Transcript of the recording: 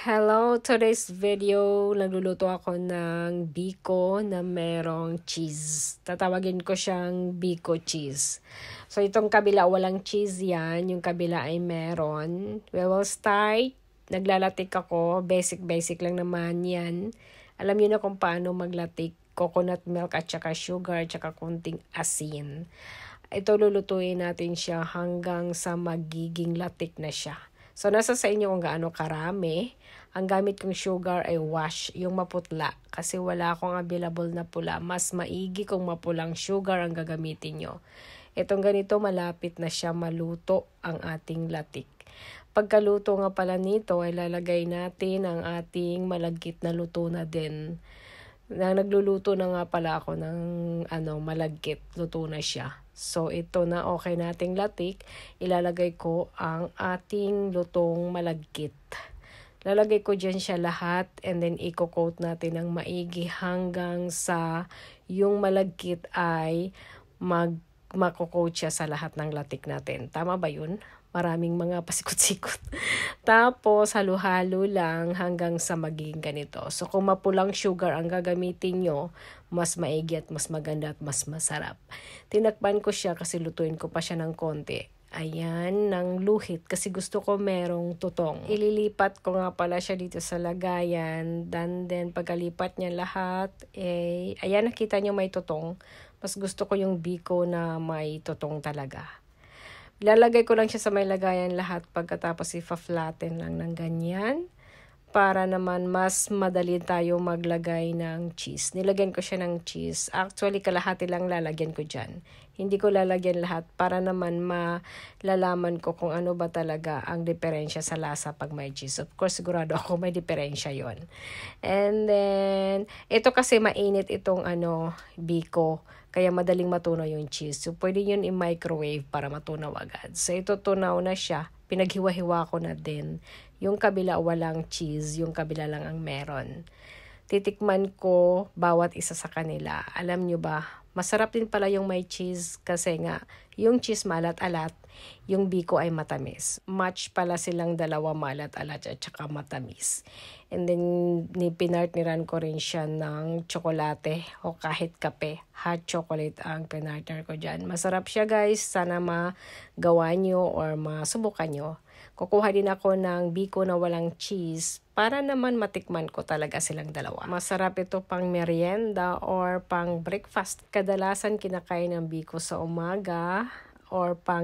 Hello, today's video, nagluluto ako ng biko na merong cheese. Tatawagin ko siyang biko cheese. So, itong kabila walang cheese yan, yung kabila ay meron. We will start. Naglalatik ako, basic lang naman yan. Alam niyo na kung paano maglatik. Coconut milk at saka sugar at saka kunting asin. Ito lulutuin natin siya hanggang sa magiging latik na siya. So, nasa sa inyo kung gaano karami. Ang gamit kong sugar ay wash, yung maputla. Kasi wala akong available na pula. Mas maigi kung mapulang sugar ang gagamitin nyo. Itong ganito, malapit na siya maluto ang ating latik. Pagkaluto nga pala nito, ay lalagay natin ang ating malagkit na luto na din. Nagluluto na nga pala ako ng malagkit. Luto na siya. So, ito na okay nating latik. Ilalagay ko ang ating lutong malagkit. Lalagay ko dyan siya lahat and then i-coat natin ng maigi hanggang sa yung malagkit ay mako-coat siya sa lahat ng latik natin. Tama ba yun? Maraming mga pasikot-sikot. Tapos, halo-halo lang hanggang sa magiging ganito. So, kung mapulang sugar ang gagamitin nyo, mas maigi at mas maganda at mas masarap. Tinakpan ko siya kasi lutuin ko pa siya ng konti. Ayan, ng luhit kasi gusto ko merong tutong. Ililipat ko nga pala siya dito sa lagayan. Then pagkalipat niya lahat, ayan, nakita nyo may tutong. Mas gusto ko yung biko na may tutong talaga. Lalagay ko lang siya sa may lagayan lahat pagkatapos ifa-flatten lang ng ganyan para naman mas madali tayo maglagay ng cheese. Nilagyan ko siya ng cheese. Actually, kalahati lang lalagyan ko dyan. Hindi ko lalagyan lahat para naman malalaman ko kung ano ba talaga ang diferensya sa lasa pag may cheese. Of course, sigurado ako may diferensya yon. And then, ito kasi mainit itong biko. Kaya madaling matunaw yung cheese. So, pwede yun i-microwave para matunaw agad. So, ito tunaw na siya. Pinaghiwa-hiwa ko na din. Yung kabila walang cheese, yung kabila lang ang meron. Titikman ko bawat isa sa kanila. Alam nyo ba, masarap din pala yung may cheese kasi nga, yung cheese malat-alat, yung biko ay matamis. Match pala silang dalawa, malat-alat at saka matamis. And then, pinartneran ko rin siya ng tsokolate o kahit kape. Hot chocolate ang pinartner ko dyan. Masarap siya guys. Sana magawa nyo or masubukan nyo. Kukuha din ako ng biko na walang cheese para naman matikman ko talaga silang dalawa. Masarap ito pang merienda or pang breakfast. Kadalasan kinakain ng biko sa umaga or pang